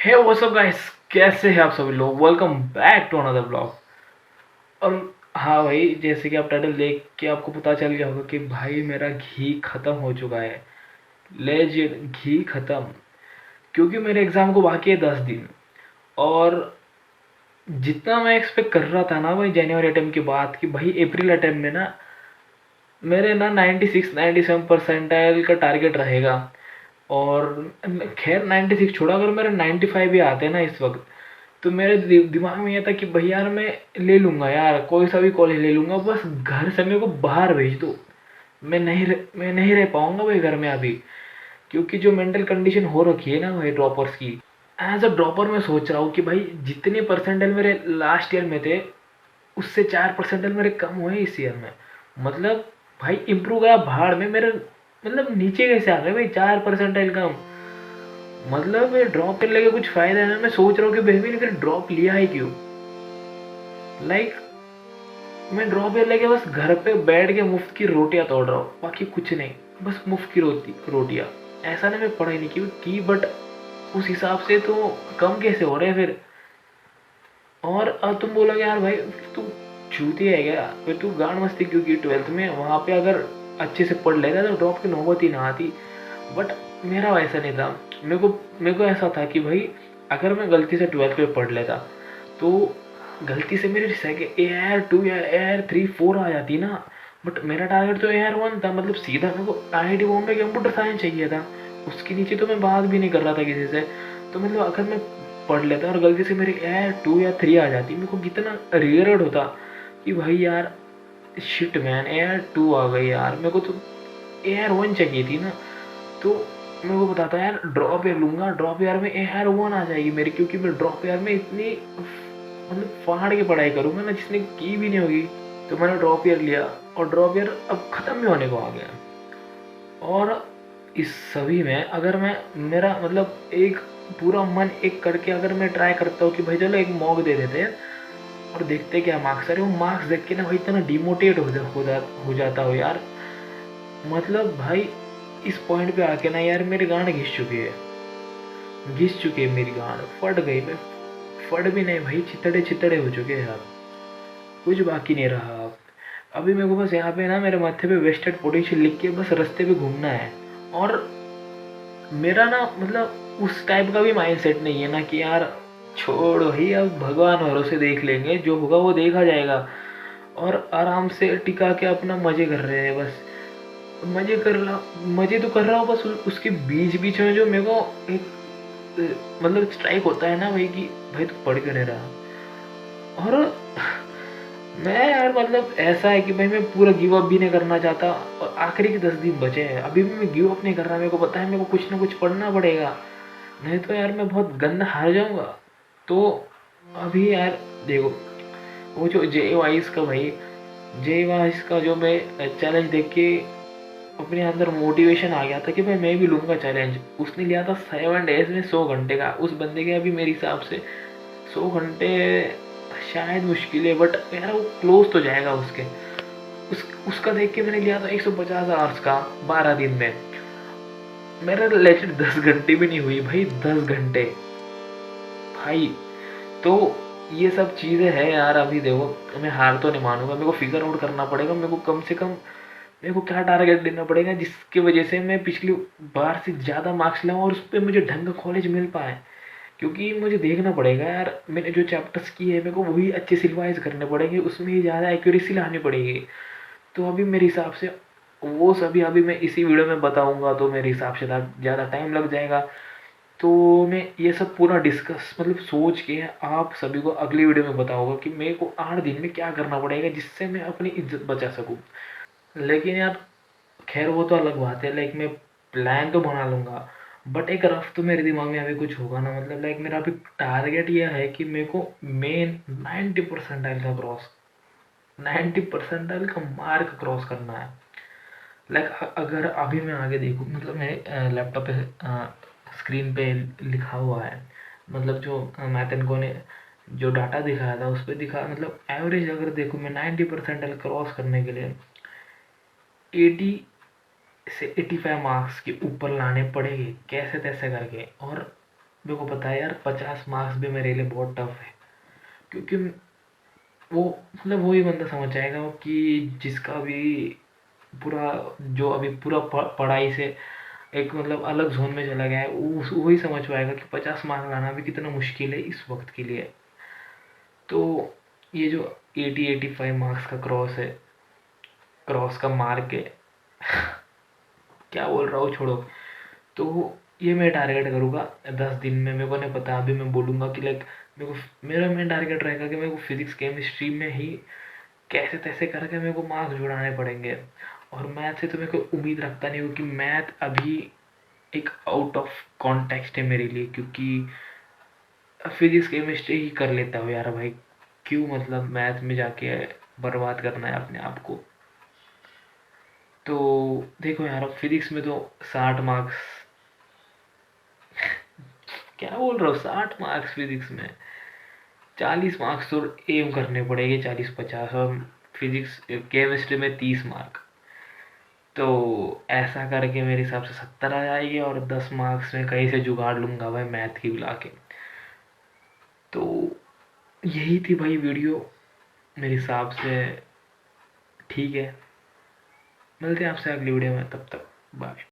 हे WhatsApp guys, कैसे हैं आप सभी लोग। Welcome back to another blog. और हाँ भाई, जैसे कि आप टाइटल देख के आपको पता चल गया होगा कि भाई मेरा घी ख़त्म हो चुका है। लेजिट घी ख़त्म। क्योंकि मेरे एग्ज़ाम को बाकी है 10 दिन। और जितना मैं एक्सपेक्ट कर रहा था ना भाई जनवरी अटेम्प्ट के बाद कि भाई अप्रैल अटेम्प्ट में ना मेरे ना 96-97 परसेंटाइल का टारगेट रहेगा। और खैर 96 छोड़ा, अगर मेरे 95 भी आते हैं ना इस वक्त, तो मेरे दिमाग में ये था कि भाई यार मैं ले लूँगा यार, कोई सा भी कॉलेज ले लूँगा, बस घर से मेरे को बाहर भेज दो। मैं नहीं रह पाऊँगा भाई घर में अभी। क्योंकि जो मेंटल कंडीशन हो रखी है ना भाई ड्रॉपर्स की, एज अ ड्रॉपर मैं सोच रहा हूँ कि भाई जितने परसेंटाइल मेरे लास्ट ईयर में थे, उससे 4 परसेंटाइल मेरे कम हुए इस ईयर में। मतलब भाई इम्प्रूव गया भाड़ में मेरे। मतलब नीचे कैसे आ गए भाई 4 परसेंटाइल कम। मतलब ये ड्रॉप कर लेके कुछ फायदा है ना। मैं सोच रहा हूँ कि बेबी ने फिर ड्रॉप लिया है क्यों। लाइक मैं ड्रॉप ये लेके बस घर पे बैठ के मुफ्त की रोटियां तोड़ रहा हूँ, बाकी कुछ नहीं। बस मुफ्त की रोटियां। ऐसा नहीं मैं पढ़ाई नहीं की बट उस हिसाब से तो कम कैसे हो रहे हैं फिर। और अब तुम बोलोगे यार भाई तू चूती है क्या, फिर तू गांड मस्ती क्यों की 12th में। वहाँ पे अगर अच्छे से पढ़ लेता तो ड्रॉप की नौबत ही ना आती। बट मेरा वैसा नहीं था। मेरे को ऐसा था कि भाई अगर मैं गलती से 12th में पढ़ लेता, तो गलती से मेरी सेकेंड AR 2 या AR 3 4 आ जाती ना। बट मेरा टारगेट तो AR 1 था। मतलब सीधा मेरे को IIT बॉम्बे कंप्यूटर साइंस चाहिए था। उसके नीचे तो मैं बात भी नहीं कर रहा था किसी से। तो मतलब अगर मैं पढ़ लेता और गलती से मेरी AR 2 या 3 आ जाती, मेरे को कितना रिग्रेट होता कि भाई यार शिट मैन AR 2 आ गई यार, मेरे को तो AR 1 चाहिए थी ना। तो मेरे को बताता यार ड्रॉप ईयर लूँगा, ड्रॉप ईयर में AR 1 आ जाएगी मेरी। क्योंकि मैं ड्रॉप ईयर में इतनी मतलब फाड़ के पढ़ाई करूँगा ना जिसने की भी नहीं होगी। तो मैंने ड्रॉप ईयर लिया और ड्रॉप ईयर अब ख़त्म भी होने को आ गया। और इस सभी में अगर मैं मेरा मतलब एक पूरा मन एक करके अगर मैं ट्राई करता हूँ कि भाई चलो एक मॉक दे देते हैं और देखते क्या मार्क्स आ रहे, वो मार्क्स देख के ना भाई इतना डिमोटिवेट हो जाता हो यार। मतलब भाई इस पॉइंट पे आके ना यार मेरी गांड घिस चुकी है मेरी गांड फट गई। मैं फट भी नहीं भाई, चितड़े चितड़े हो चुके हैं यार। कुछ बाकी नहीं रहा अब। अभी मेरे को बस यहाँ पे ना मेरे माथे पे वेस्टेड पोटेंशियल लिख के बस रास्ते पे घूमना है। और मेरा ना मतलब उस टाइप का भी माइंडसेट नहीं है ना कि यार छोड़ भाई अब भगवान भरोसे देख लेंगे, जो होगा वो देखा जाएगा। और आराम से टिका के अपना मजे कर रहे हैं बस। मजे तो कर रहा हूँ बस उसके बीच बीच में जो मेरे को एक मतलब स्ट्राइक होता है ना भाई कि भाई तू पढ़ क्यों नहीं रहा। और मैं यार मतलब ऐसा है कि भाई मैं पूरा गिव अप भी नहीं करना चाहता। और आखिरी के 10 दिन बचे हैं, अभी भी मैं गिव अप नहीं कर रहा। मेरे को पता है मेरे को कुछ ना कुछ पढ़ना पड़ेगा, नहीं तो यार मैं बहुत गंदा हार जाऊंगा। तो अभी यार देखो, वो जो JY का भाई JY का जो मैं चैलेंज देख के अपने अंदर मोटिवेशन आ गया था कि भाई मैं भी लूँगा चैलेंज। उसने लिया था 7 डेज में 100 घंटे का। उस बंदे के अभी मेरे हिसाब से 100 घंटे शायद मुश्किल है, बट यार वो क्लोज तो जाएगा उसके। उसका देख के मैंने लिया था 150 आवर्स का 12 दिन में। मेरा लेटेड 10 घंटे भी नहीं हुई भाई, 10 घंटे भाई। तो ये सब चीज़ें हैं यार। अभी देखो मैं हार तो नहीं मानूंगा, मेरे को फिगर आउट करना पड़ेगा। मेरे को कम से कम मेरे को क्या टारगेट देना पड़ेगा जिसकी वजह से मैं पिछली बार से ज़्यादा मार्क्स लाऊं और उस पर मुझे ढंग का कॉलेज मिल पाए। क्योंकि मुझे देखना पड़ेगा यार, मैंने जो चैप्टर्स किए हैं मेरे को वही अच्छे से रिवाइज करने पड़ेंगे, उसमें ही ज़्यादा एक्यूरेसी लानी पड़ेगी। तो अभी मेरे हिसाब से वो सभी अभी मैं इसी वीडियो में बताऊंगा, तो मेरे हिसाब से ज़्यादा टाइम लग जाएगा। तो मैं ये सब पूरा डिस्कस मतलब सोच के आप सभी को अगली वीडियो में बताऊंगा कि मेरे को 8 दिन में क्या करना पड़ेगा जिससे मैं अपनी इज्जत बचा सकूं। लेकिन यार खैर वो तो अलग बात है। लाइक मैं प्लान तो बना लूँगा, बट एक रफ तो मेरे दिमाग में अभी कुछ होगा ना। मतलब लाइक मेरा अभी टारगेट यह है कि मेरे को मेन 90 परसेंटाइल का क्रॉस 90 परसेंटाइल का मार्क क्रॉस करना है। लाइक अगर अभी मैं आगे देखूँ, मतलब मेरे लैपटॉप पे स्क्रीन पे लिखा हुआ है। मतलब जो मैथ एंड को ने जो डाटा दिखाया था उस पर दिखा, मतलब एवरेज अगर देखूँ मैं 90 परसेंटाइल क्रॉस करने के लिए 80 से 85 मार्क्स के ऊपर लाने पड़ेंगे कैसे तैसे करके। और मेरे को पता है यार 50 मार्क्स भी मेरे लिए बहुत टफ है, क्योंकि वो मतलब वही बंदा समझ जाएगा कि जिसका भी पूरा जो अभी पूरा पढ़ाई से एक मतलब अलग जोन में चला गया है, वही समझ पाएगा कि 50 मार्क्स लाना भी कितना मुश्किल है इस वक्त के लिए। तो ये जो 85 मार्क्स का क्रॉस है, क्रॉस का मार्क है, क्या बोल रहा हूँ छोड़ो। तो ये मैं टारगेट करूँगा 10 दिन में। मेरे को नहीं पता, अभी मैं बोलूँगा कि लाइक मेरे को मेरा मेन टारगेट रहेगा कि मेरे को फिजिक्स केमिस्ट्री में ही कैसे तैसे करके मेरे को मार्क्स जुड़ाने पड़ेंगे। और मैथ से तो मेरे को उम्मीद रखता नहीं हूँ कि मैथ अभी एक आउट ऑफ कॉन्टेक्स्ट है मेरे लिए, क्योंकि फिजिक्स केमिस्ट्री ही कर लेता हूँ यार भाई। क्यों मतलब मैथ में जाके बर्बाद करना है अपने आप को। तो देखो यार, अब फिजिक्स में तो 60 मार्क्स, क्या बोल रहा हूँ, 60 मार्क्स फिजिक्स में, 40 मार्क्स तो एम करने पड़ेंगे, 40-50। और फिजिक्स केमिस्ट्री में 30 मार्क। तो ऐसा करके मेरे हिसाब से 70 आ जाएगी, और 10 मार्क्स में कहीं से जुगाड़ लूंगा भाई मैथ की बुला के। तो यही थी भाई वीडियो मेरे हिसाब से। ठीक है, मिलते हैं आपसे अगली वीडियो में, तब तक बाय।